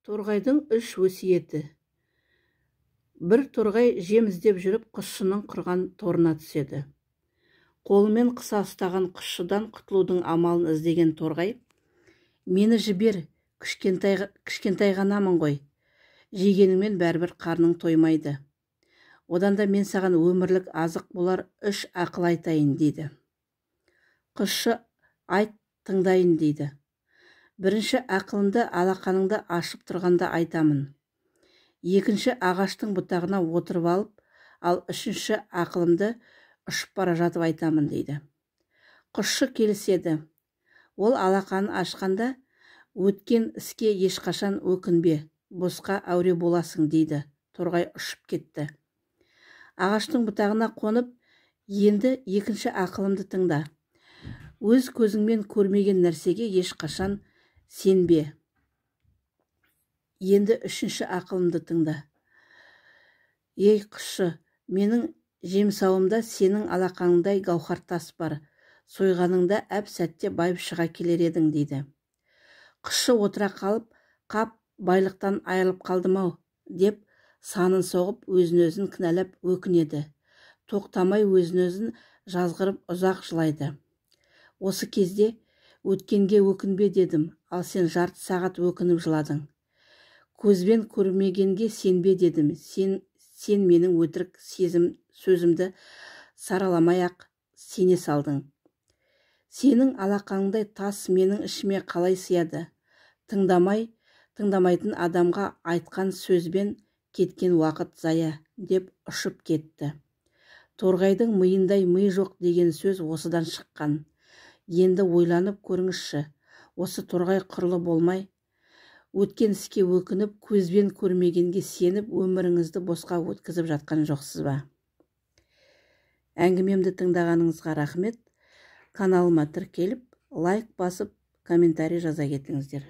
Торғайдың үш өсиеті. Бір торғай жем іздеп жүріп құсшының құрған торына түседі. Қолымен қыса ұстаған құсшыдан құтылудың амалын іздеген торғай: «Мені жібер, кішкентай ғанамын ғой. Жегеніңмен бәрібір қарның тоймайды. Одан да мен саған өмірлік азық болар үш ақыл айтайын» дейді. Құсшы: «Айт, тыңдайын» дейді. Бірінші ақылымды алақаныңды ашып тұрғанда айтамын. Екінші ағаштың бұтағына отырып алып, ал үшінші ақылымды ұшып бара жатып айтамын дейді. Құсшы келіседі. Ол алақанын ашқанда: «Өткен іске ешқашан өкінбе, босқа әуре боласың» дейді. Торғай ұшып кетті. Ағаштың бұтағына қонып: «Енді екінші ақылымды тыңда. Өз көзіңмен көрмеген нәрсеге ешқашан сенбе. Енді үшінші ақылымды тыңда. Ей құсшы, менің жемсауымда сенің алақаныңдай гауһар тас бар. Сойғаныңда әп сәтте байып шыға келер едің» дейді. Құсшы отыра қалып: «Қап, байлықтан айырылып қалдым-ау» деп санын соғып, өзін-өзін кінәлап өкінеді. Тоқтамай өзін-өзін жазғырып ұзақ жылайды. Осы кезде: «Өткенге өкінбе дедім, ал сен жарты сағат өкініп жыладың. Көзбен көрмегенге сенбе дедім, сен менің өтірік сөзімді сараламай-ақ сене салдың. Сенің алақаныңдай тас менің ішіме қалай сияды? Тыңдамайтын адамға айтқан сөзбен кеткен уақыт зая» деп ұшып кетті. Торғайдың миындай ми жоқ деген сөз осыдан шыққан. Енді ойланып көріңізші, осы торғай құрлы болмай, өткен іске өкініп, көзбен көрмегенге сеніп, өміріңізді босқа өткізіп жатқан жоқсыз ба? Әңгімемді тыңдағаныңызға рахмет. Каналыма тіркеліп, лайк басып, комментарий жаза кетіңіздер.